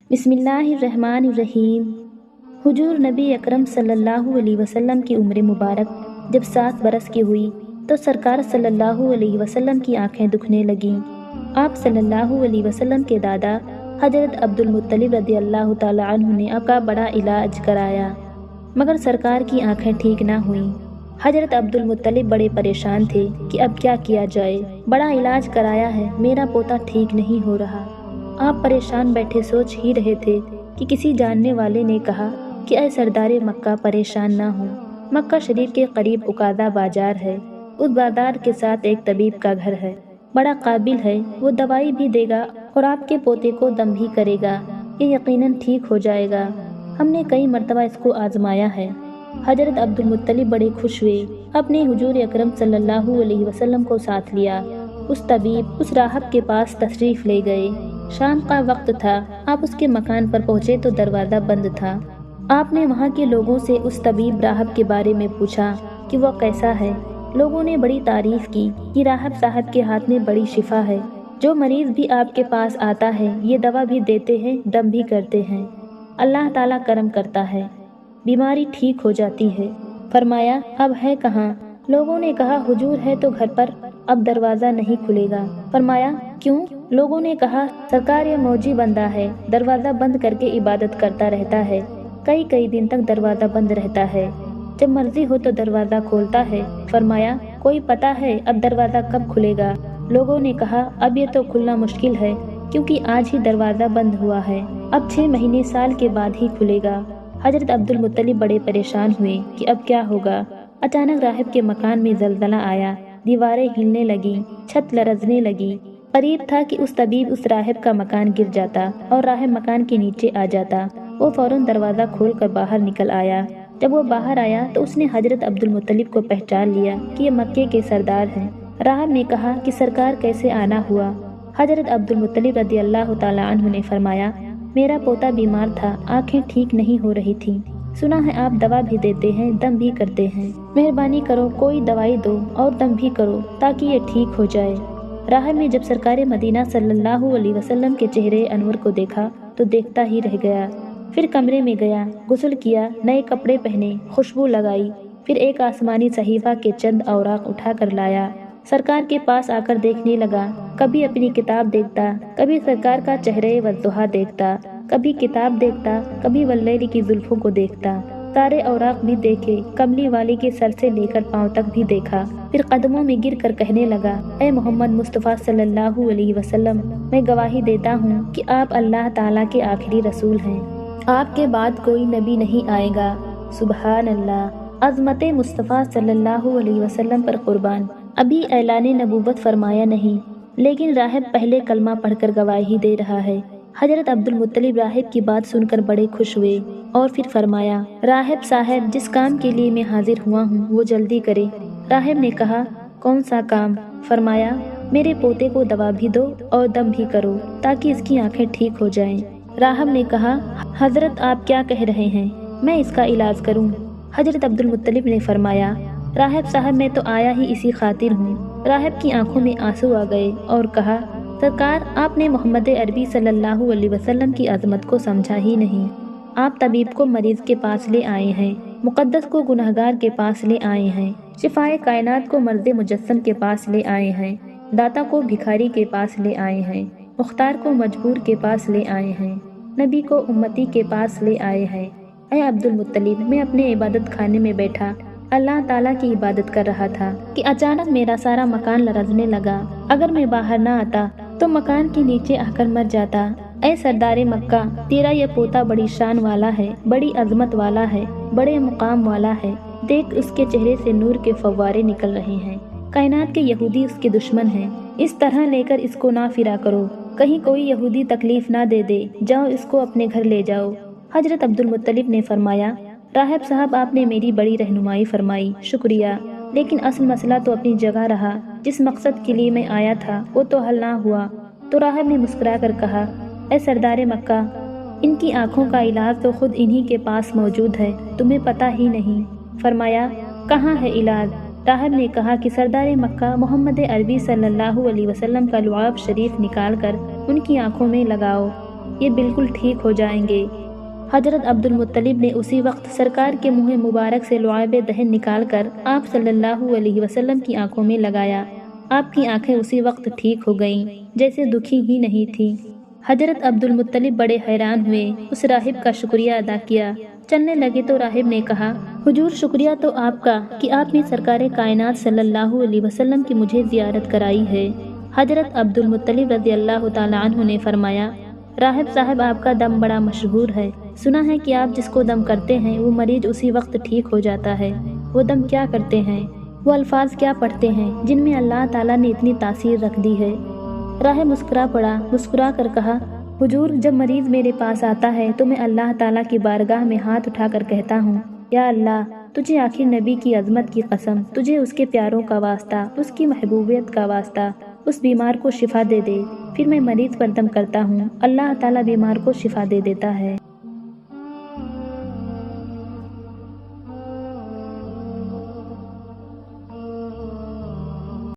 بسم اللہ الرحمن الرحیم۔ حضور نبی اکرم صلی اللہ علیہ وسلم کی عمر مبارک جب 7 برس کی ہوئی تو سرکار صلی اللہ علیہ وسلم کی آنکھیں دکھنے لگیں۔ آپ صلی اللہ علیہ وسلم کے دادا حضرت عبد المطلب رضی اللہ تعالی عنہ نے آپ کا بڑا علاج کرایا، مگر سرکار کی آنکھیں ٹھیک نہ ہوئیں۔ حضرت عبد المطلب بڑے پریشان تھے کہ اب کیا کیا جائے، بڑا علاج کرایا ہے، میرا پوتا ٹھیک نہیں ہو رہا۔ آپ پریشان بیٹھے سوچ ہی رہے تھے کہ کسی جاننے والے نے کہا کہ اے سردار مکہ پریشان نہ ہو، مکہ شریف کے قریب عکاظہ بازار ہے، اس بازار کے ساتھ ایک طبیب کا گھر ہے، بڑا قابل ہے، وہ دوائی بھی دے گا اور آپ کے پوتے کو دم بھی کرے گا، یہ یقیناً ٹھیک ہو جائے گا۔ ہم نے کئی مرتبہ اس کو آزمایا ہے۔ حضرت عبد المطلب بڑے خوش ہوئے، اپنے حضور اکرم صلی اللہ علیہ وسلم کو ساتھ لیا، اس طبیب اس راہب کے پاس تشریف لے گئے۔ شام کا وقت تھا، آپ اس کے مکان پر پہنچے تو دروازہ بند تھا۔ آپ نے وہاں کے لوگوں سے اس طبیب راہب کے بارے میں پوچھا کہ وہ کیسا ہے۔ لوگوں نے بڑی تعریف کی کہ راہب صاحب کے ہاتھ میں بڑی شفا ہے، جو مریض بھی آپ کے پاس آتا ہے یہ دوا بھی دیتے ہیں، دم بھی کرتے ہیں، اللہ تعالیٰ کرم کرتا ہے، بیماری ٹھیک ہو جاتی ہے۔ فرمایا اب ہے کہاں؟ لوگوں نے کہا حضور ہے تو گھر پر، اب دروازہ نہیں کھلے گا۔ فرمایا کیوں؟ لوگوں نے کہا سرکار یہ موجی بندہ ہے، دروازہ بند کر کے عبادت کرتا رہتا ہے، کئی دن تک دروازہ بند رہتا ہے، جب مرضی ہو تو دروازہ کھولتا ہے۔ فرمایا کوئی پتہ ہے اب دروازہ کب کھلے گا؟ لوگوں نے کہا اب یہ تو کھلنا مشکل ہے، کیونکہ آج ہی دروازہ بند ہوا ہے، اب 6 مہینے سال کے بعد ہی کھلے گا۔ حضرت عبد المطلب بڑے پریشان ہوئے کہ اب کیا ہوگا۔ اچانک راہب کے مکان میں زلزلہ آیا، دیواریں ہلنے لگیں، چھت لرزنے لگی۔ قریب تھا کہ اس طبیب اس راہب کا مکان گر جاتا اور راہب مکان کے نیچے آ جاتا۔ وہ فوراً دروازہ کھول کر باہر نکل آیا۔ جب وہ باہر آیا تو اس نے حضرت عبد المطلب کو پہچان لیا کہ یہ مکے کے سردار ہیں۔ راہب نے کہا کہ سرکار کیسے آنا ہوا؟ حضرت عبد المطلب رضی اللہ تعالی عنہ نے فرمایا میرا پوتا بیمار تھا، آنکھیں ٹھیک نہیں ہو رہی تھیں، سنا ہے آپ دوا بھی دیتے ہیں، دم بھی کرتے ہیں، مہربانی کرو کوئی دوائی دو اور دم بھی کرو تاکہ یہ ٹھیک ہو جائے۔ راہب نے جب سرکار مدینہ صلی اللہ علیہ وسلم کے چہرے انور کو دیکھا تو دیکھتا ہی رہ گیا۔ پھر کمرے میں گیا، غسل کیا، نئے کپڑے پہنے، خوشبو لگائی، پھر ایک آسمانی صحیفہ کے چند اوراق اٹھا کر لایا، سرکار کے پاس آ کر دیکھنے لگا۔ کبھی اپنی کتاب دیکھتا، کبھی سرکار کا چہرے والضحیٰ دیکھتا، کبھی کتاب دیکھتا، کبھی واللیل کی زلفوں کو دیکھتا۔ سارے اوراق بھی دیکھے، کملی والی کے سر سے لے کر پاؤں تک بھی دیکھا، پھر قدموں میں گر کر کہنے لگا اے محمد مصطفیٰ صلی اللہ علیہ وسلم، میں گواہی دیتا ہوں کہ آپ اللہ تعالیٰ کے آخری رسول ہیں، آپ کے بعد کوئی نبی نہیں آئے گا۔ سبحان اللہ، عظمت مصطفیٰ صلی اللہ علیہ وسلم پر قربان۔ ابھی اعلان نبوت فرمایا نہیں، لیکن راہب پہلے کلمہ پڑھ کر گواہی دے رہا ہے۔ حضرت عبد المطلب راہب کی بات سن کر بڑے خوش ہوئے اور پھر فرمایا راہب صاحب جس کام کے لیے میں حاضر ہوا ہوں وہ جلدی کرے۔ راہب نے کہا کون سا کام؟ فرمایا میرے پوتے کو دوا بھی دو اور دم بھی کرو تاکہ اس کی آنکھیں ٹھیک ہو جائیں۔ راہب نے کہا حضرت آپ کیا کہہ رہے ہیں، میں اس کا علاج کروں؟ حضرت عبد المطلب نے فرمایا راہب صاحب میں تو آیا ہی اسی خاطر ہوں۔ راہب کی آنکھوں میں آنسو آ گئے اور کہا سرکار آپ نے محمد عربی صلی اللہ علیہ وسلم کی عظمت کو سمجھا ہی نہیں۔ آپ طبیب کو مریض کے پاس لے آئے ہیں، مقدس کو گنہگار کے پاس لے آئے ہیں، شفائے کائنات کو مرد مجسم کے پاس لے آئے ہیں، داتا کو بھکاری کے پاس لے آئے ہیں، مختار کو مجبور کے پاس لے آئے ہیں، نبی کو امتی کے پاس لے آئے ہیں۔ اے عبد المطلب میں اپنے عبادت خانے میں بیٹھا اللہ تعالیٰ کی عبادت کر رہا تھا کہ اچانک میرا سارا مکان لرزنے لگا، اگر میں باہر نہ آتا تو مکان کے نیچے آ کر مر جاتا۔ اے سردار مکہ تیرا یہ پوتا بڑی شان والا ہے، بڑی عظمت والا ہے، بڑے مقام والا ہے، دیکھ اس کے چہرے سے نور کے فوارے نکل رہے ہیں، کائنات کے یہودی اس کے دشمن ہیں، اس طرح لے کر اس کو نہ پھرا کرو، کہیں کوئی یہودی تکلیف نہ دے دے، جاؤ اس کو اپنے گھر لے جاؤ۔ حضرت عبد المطلب نے فرمایا راہب صاحب آپ نے میری بڑی رہنمائی فرمائی، شکریہ، لیکن اصل مسئلہ تو اپنی جگہ رہا، جس مقصد کے لیے میں آیا تھا وہ تو حل نہ ہوا۔ تو راہب نے مسکرا کر کہا اے سردار مکہ ان کی آنکھوں کا علاج تو خود انہی کے پاس موجود ہے، تمہیں پتہ ہی نہیں۔ فرمایا کہاں ہے علاج؟ راہب نے کہا کہ سردار مکہ محمد عربی صلی اللہ علیہ وسلم کا لعاب شریف نکال کر ان کی آنکھوں میں لگاؤ، یہ بالکل ٹھیک ہو جائیں گے۔ حضرت عبدالمطلب نے اسی وقت سرکار کے منہ مبارک سے لعاب دہن نکال کر آپ صلی اللہ علیہ وسلم کی آنکھوں میں لگایا۔ آپ کی آنکھیں اسی وقت ٹھیک ہو گئیں، جیسے دکھی ہی نہیں تھی۔ حضرت عبدالمطلب بڑے حیران ہوئے، اس راہب کا شکریہ ادا کیا۔ چلنے لگے تو راہب نے کہا، حضور شکریہ تو آپ کا کہ آپ نے سرکار کائنات صلی اللہ علیہ وسلم کی مجھے زیارت کرائی ہے۔ حضرت عبدالمطلب رضی اللہ تعالیٰ عنہ نے فرمایا، راہب صاحب آپ کا دم بڑا مشہور ہے، سنا ہے کہ آپ جس کو دم کرتے ہیں وہ مریض اسی وقت ٹھیک ہو جاتا ہے۔ وہ دم کیا کرتے ہیں؟ وہ الفاظ کیا پڑھتے ہیں جن میں اللہ تعالیٰ نے اتنی تاثیر رکھ دی ہے؟ راہب مسکرا پڑا، مسکرا کر کہا، حضور جب مریض میرے پاس آتا ہے تو میں اللہ تعالیٰ کی بارگاہ میں ہاتھ اٹھا کر کہتا ہوں، یا اللہ، تجھے آخر نبی کی عظمت کی قسم، تجھے اس کے پیاروں کا واسطہ، اس کی محبوبیت کا واسطہ، اس بیمار کو شفا دے دے۔ پھر میں مریض پر دم کرتا ہوں، اللہ تعالیٰ بیمار کو شفا دے دیتا ہے۔